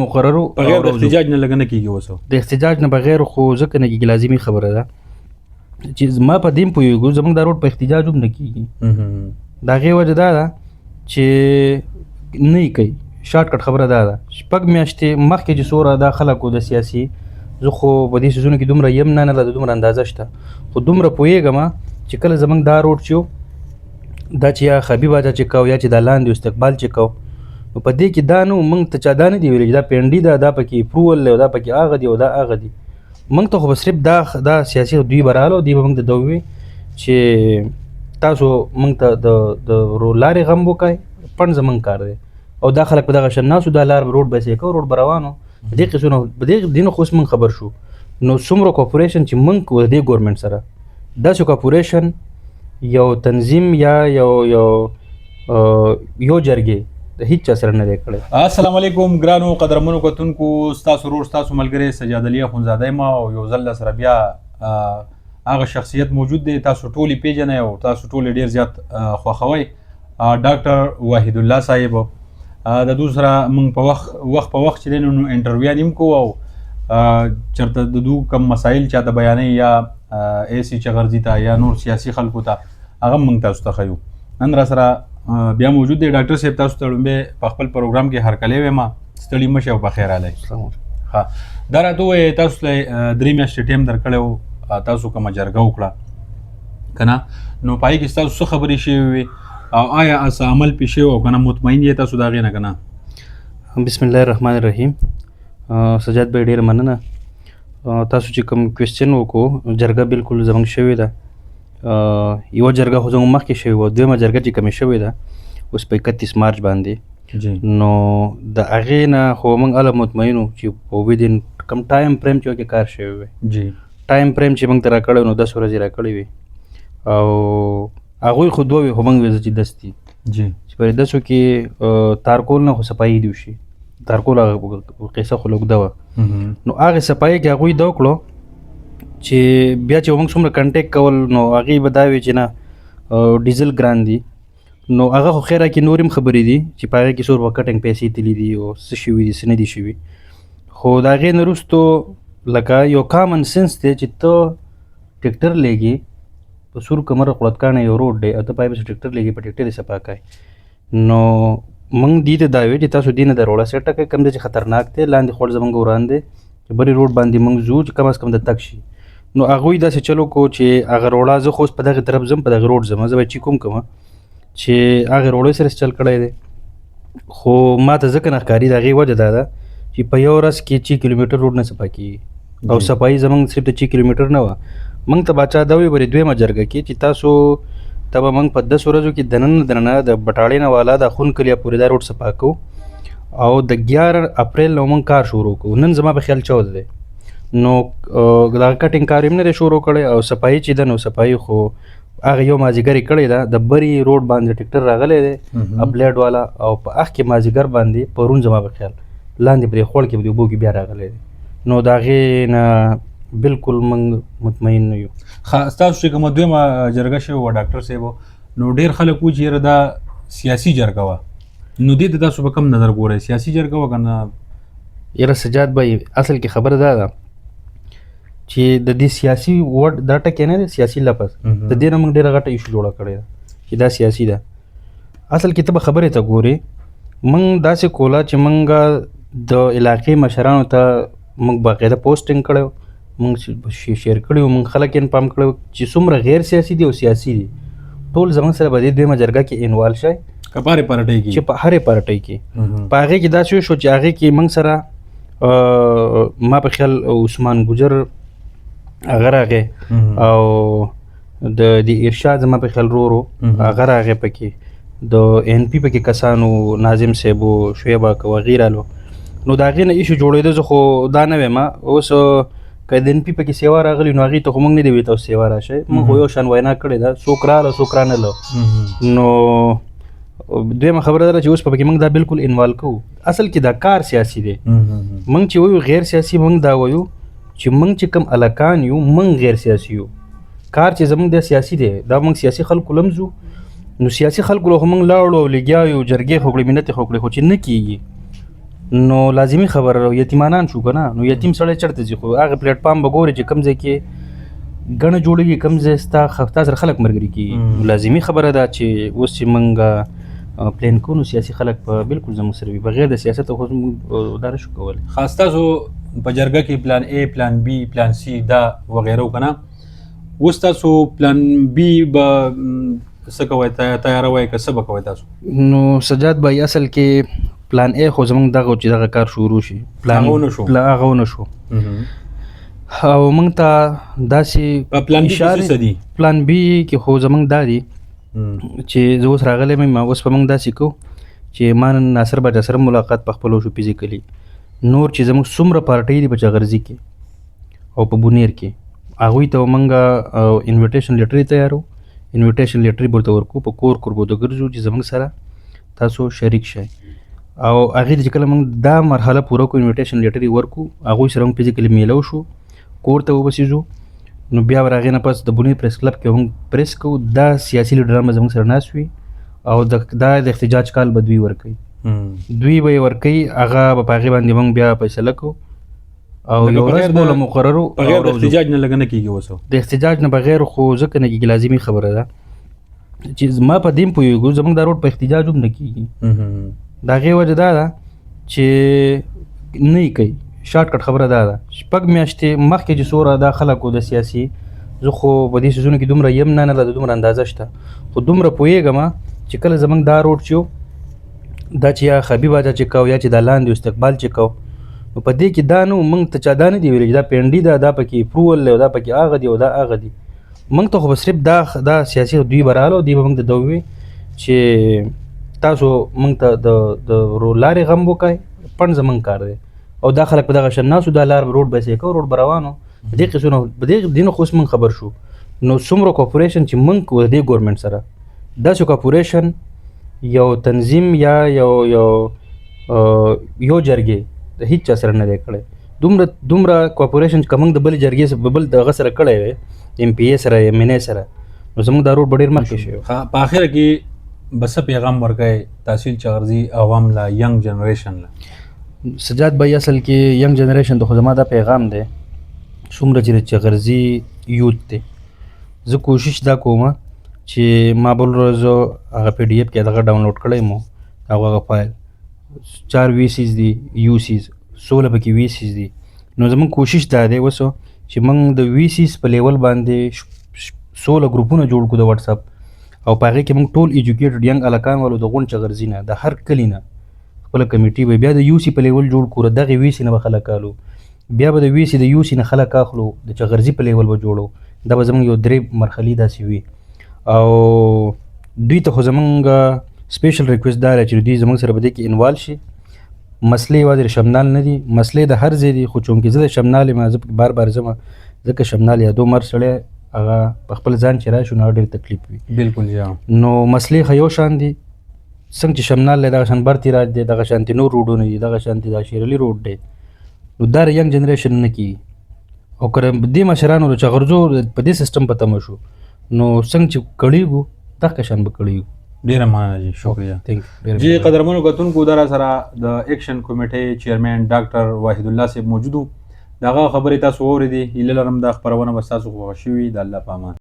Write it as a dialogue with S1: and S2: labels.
S1: مقررو
S2: بغیر د احتجاج نه لګنه کیږي وسو
S1: د احتجاج نه بغیر خو ځکه نه کیږي لازمي خبره ده چې ما په دیم پوهیږو زموږ دا روډ په احتجاج هم نه کیږي د هغې وجه دا ده چې نه یې کوي شارټ کټ خبره دا ده شپږ میاشتې مخکې چې څومره دا خلکو د سیاسي زه خو په دې سیزونو کې دومره یم نه لرله دومره اندازه شته خو دومره پوهېږم چې کله زموږ دا روډ چې دا چې یا خبي باجا چې کو یا چې دا لاندې استقبال چې کو نو په دې کې دا نو موږ ته چا دا نه دی ویلي چې دا پینډي ده دا پکې اپروول دی او دا پکې هغه دی او دا هغه دی موږ ته خو به صرف دا سیاسي دوی به راغلو دوی به موږ ته دا ووایي چې تاسو موږ ته د لارې غم وکړئ پڼ زموږ کار دی او دا خلک په دغه شان ناسو دا لار روډ به یې کوو روډ به روانو په دې قیسونو په دې دې نه خو اوس موږ خبر شو نو څومره کوپریشن چې موږ کوو د دې ګورنمنټ سره داسې کوپریشن یو تنظیم یا یو جرګې د هیڅ چا سره نه دی کړی.
S2: السلام علیکم ګرانو قدرمنو کتونکو ستاسو ورور ستاسو ملګری سجاد علي اخونزاده یم او یو ځل سره بیا هغه شخصیت موجود دی تاسو ټول یې پیژنئ او تاسو ټول ډېر زیات خوښوئ ډاکټر وحید الله صاحب د دوی سره موږ په وخت چې دی نو انټرویو هم کوو او چېرته د دوی کوم مسایل چاته بیانوي یا ایسي چغرځي ته یا نور سیاسي خلکو ته هغه موږ تاسو ته ښیو. نن را سره بیا موجود دی ډاکټر صاحب تاسو ته لومبې په خپل پروګرام کې هرکلی وایم ستړي مه شئ او بخیر راغلی. ها دا راته ووایئ تاسو ته 3 میاشتې ټایم درکړی و تاسو کومه جرګه وکړه که نه نو په هغې کې ستاسو څه خبرې شوې وې او آیا څه عمل پې شوی او که نه مطمئن یې تاسو د هغې نه که نه؟
S1: بسم الله الرحمن الرحیم. سجاد بھائی ډېره مننه تاسو چې کوم کوېسچن وکړو جرګه بالکل زموږ شوې ده یوه جرګه خو زموږ مخکې شوې وه دویمه جرګه چې کومې شوې ده اوس په 31 مارچ باندې نو د هغې نه خو موږ هله مطمئن وو چې په ودین کم ټایم فریم چې وکې کار شوی وی ټایم فریم چې موږ ته را کړی نو 10 ورځې را کړی وي او هغوی خو دوه وي خو موږ ویل چې 10 دي چې په 10 کې تارکول نه خو صفایي دي وشي تارکول هغه قصه خو لږ ده وه نو هغې صفایي کې هغوی دا وکړو چې بیا چې موږ څومره کنټیکټ کول نو هغې به دا وي چې نه ډیزل ګران دي نو هغه خو خیره کې نور هم خبرې دي چې په هغې کې څور به کټنګ پیسې تللي دي او څه شوي دي څه نه دي شوي خو د هغې نه وروستو لکه یو کامن سنس دی چې ته ټیکټر لېږي په سور کمر قلتکانه یو روډ دی او ته پای پسې ټیکټر لېږي په ټیکټر یې صفا کوي نو موږ دې ته دا وایو چې تاسو دې نه د روډه سیټه کوئ کوم دی چې خطرناک دی لاندې خوړ زموږ وران دی چې بلې روډ باندې موږ ځو چې کم از کم د تګ شي نو هغوی داسې چلو کو چې هغه روډه زه خو اوس په دغې طرف ځم په دغې روډ ځم زه به چې کوم کومه چې هغې روډۍ سره چل کړی دی خو ما ته ځکه نه ښکاري د هغې وجه دا ده چې په یو ورځ کې 6 کیلومیټر روډ نه صفا کېږي او صفایي زموږ صرف د 6 کیلومیټر نه وه موږ ته باچا دا وایي بلې دویمه جرګه کې چې تاسو ته به موږ په 10 ورځو کې دننه د بټاړې نه والا د خون کلیا پورې دا روډ صفا کوو او د 11 اپریل نه موږ کار شروع کوو نن زما په خیال 14 دی نو دا کټینګ کار هم نه دی شروع کړی او صفایي چې ده نو صفایي خو هغه یو مازدیګر یې کړی ده د بري روډ باندې ټیکټر راغلی دی اپلیډ والا او په هغه کې مازدیګر باندې پرون زما په خیال لاندې پرې خوړ کې په دې اوبو کې بیا راغلی دی نو د هغې نه بالکل موږ مطمئن نه یو.
S2: ښه ستاسو چې کومه دویمه جرګه شوې وه ډاکټر صاحب نو ډېر خلک وایي چې یاره دا سیاسي جرګه وه نو دې ته تاسو په کوم نظر ګورئ سیاسي جرګه وه که نه؟
S1: یاره سجاد بھائی اصل کې خبره دا ده چې د دې سیاسي ورډ دا ټکی نه دی سیاسي لفظ د دې نه موږ ډېره غټه ایشو جوړه کړې ده چې دا سیاسي ده اصل کې ته به خبرې ته ګورې موږ داسې کوله چې موږ د علاقې مشرانو ته موږ باقاعده پوسټینګ کړی موږ شیر کړي وو موږ خلک انفارم کړی چې څومره غیر سیاسي دي او سیاسي دي ټول زموږ سره به دې دویمه جرګه کې انوالو شئ
S2: که په هرې پارټۍ کې
S1: چې په هرې پارټۍ کې په هغې کې داسې وشو چې هغې کې موږ سره ما په خیال عثمان ګجر هغه راغی او د ارشاد زما په خیال ورو هغه راغی پکې د ان پي پکې کسانو ناظم صاحب و شعیب اکا وغیره لو نو د هغې نه ایشو جوړېده زه خو دا نه ویم اوس که د ان پي پکې سیوا راغلي نو هغې ته خو موږ نه دی ویل تاسو سیوا راشئ موږ خو یو شان وینا کړې ده څوک راغله څوک رانهله نو دویمه خبره ده چې اوس په پکې موږ دا بالکل انوالو کوو اصل کې دا کار سیاسي دی موږ چې وایو غیر سیاسي موږ دا وایو چې موږ چې کوم الکان یو موږ غیر سیاسي یو کار چې زموږ د سیاسي دی دا موږ سیاسي خلکو لمزو نو سیاسي خلکو له موږ لاړو او لګیا یو جرګې خو کړې منت خو کړې خو چې نه کیږي نو لازمی خبره یتیمانان شو که نه. نو یتیم سړی چېرته ځي خو هغه پلیټ فارم به ګوري چې کوم ځای کې ګڼه جوړېږي کوم ځای ستا سره خلک ملګري کېږي. لازمي خبره ده چې اوس چې موږ پلان کوو نو سیاسي خلک په بالکل زموږ سره وي. بغیر د سیاست خو موږ دا نشو کولی.
S2: خاص تاسو په جرګه کې پلان A پلان B پلان C دا وغیره وکنه، اوس تاسو پلان B به څه کوئ تیاروئ که څه به کوئ تاسو؟
S1: نو سجاد بھائی اصل کې پلان A خو زموږ دغه چې دغه کار شروع شي هغه ونه شو او موږ ته داسې
S2: په پلان B کې څه دي؟
S1: پلان B کې خو زموږ دا دي چې زه اوس راغلی یم اوس به موږ داسې کوو چې ما نن ناصر باچا سره ملاقات په خپلو شو فزیکلي. نور چې زموږ څومره پارټۍ دي په چغرزي کې او په بونیر کې هغوی ته موږ انویټیشن لیټر تیارو. انویټیشن لیټر به ورته ورکو، په کور کور به ورته ګرځو چې زموږ سره تاسو شریک شئ او هغې ته چې کله موږ دا مرحله پوره کړو انویټیشن لیټر یې ورکو هغوی سره موږ فزیکلي میلو شو کور ته وبسیږو. نو بیا به هغې نه پس د بونیر پریس کلب کې موږ پریس کوو. دا سیاسي لیډران به زموږ سره ناست وي او دا د احتجاج کال به دوی ورکوي. دوی به یې ورکوي، هغه به په هغې باندې موږ بیا فیصله کوو او یو ورځ به له مقررو.
S2: بغیر د احتجاج نه لږه نه کېږي اوس؟
S1: د احتجاج نه بغیر خو ځکه نه کېږي، لازمي خبره ده چې ما په دې هم پوهېږو زموږ دا روډ په احتجاج هم نه کېږي. د هغې وجه دا ده چې نه یې کوي. شارټ کټ خبره دا ده 6 میاشتې مخکې چې څومره دا خلکو د سیاسي، زه خو په دې سیزونو کې دومره یم نه د دومره اندازه شته، خو دومره پوهېږم چې کله زموږ دا روډ چې دا چې یا خبي باچا چې کو یا چې دا لاندې استقبال چې کو، نو په دې کې دا نه موږ ته چا دا نه دی ویلي چې دا پینډي ده، دا پکې اپروول دی او دا پکې هغه دی او دا هغه دی. موږ ته خو به صرف دا سیاسي دوی به راغله او دوی به موږ ته دا ووایي چې تاسو موږ ته د لارې غم وکړئ، پڼ زموږ کار دی او دا خلک په دغه شان ناستو، دا لار روډ به یې کوو، روډ به روانو. په دې قصو نه په دې دې نه خو اوس موږ خبر شو. نو څومره کوپریشن چې موږ کوو د دې ګورمنټ سره، داسې کوپریشن یو تنظیم یا یو جرګې د هیڅ چا سره نه دی کړی. دومره کوپریشن که موږ د بلې جرګې بل دغه سره کړی وی MP سره MNA سره، نو زموږ دا روډ به ډېر مخکې شوی.
S2: په آخره کې به څه پیغام ورکوئ تحصیل چغرزي عوام له، ینګ جنریشن له؟
S1: سجاد بھائی اصل کې ینګ جنریشن ته خو زما دا پیغام دی څومره چې د چغرزي یوت دی، زه کوشش دا کوم چې ما بل ورځ هغه PDF کې دغه ډاونلوډ کړی مو هغه فایل 4 VCs دي، UCs 16 پکې VCs دي. نو زموږ کوشش دا دی اوس چې موږ د VCs په لیول باندې 16 ګروپونه جوړ کړو د واتس اپ او په هغې کې موږ ټول ایجوکیټډ ینګ هلکان والو د غونډ چغرزي نه د هر کلي نه خپله کمیټي به بیا د UC په لیول جوړ کړو، دغې VC نه به خلک الو، بیا به د VC د UC نه خلک اخلو، د چغرزي په لیول به جوړو. دا به زموږ یو 3 مرحلې داسې وي او دوی ته خو زموږ سپیشل ریکویسټ دا دی چې دوی زموږ سره په دې کې انوالو شي. مسلې یوازې د شمنال نه دي، مسلې د هر ځای دي، خو چونکې زه د شمنال یم، زه بار بار ځم ځکه شمنال یادو مر سړی هغه په خپل ځان چې راشي نو ډېر تکلیف وي.
S2: بالکل جا.
S1: نو مسلې خو یو شان دي، څنګه چې شمنال دی دغه شان برتی راج دی، دغه شانتې نور روډونه دي، دغه شانتې دا شیر علي روډ دی. نو دا د ینګ جنریشن نه کېږي او که دې مشرانو د چغرزو په دې سیسټم په تمه شو نو څنګه چې کړیږو دغه شان به کړیږو.
S2: ډیره مننه جی، شکریہ جی. قدرمنو کتونکو در سره د ایکشن کمیټې چیرمن ډاکټر واحد الله صاحب موجود وو. دغه خبرې تاسو واورېدې، هیله لرم دا خپرونه به ستاسو خوښه شوي. د الله په امان.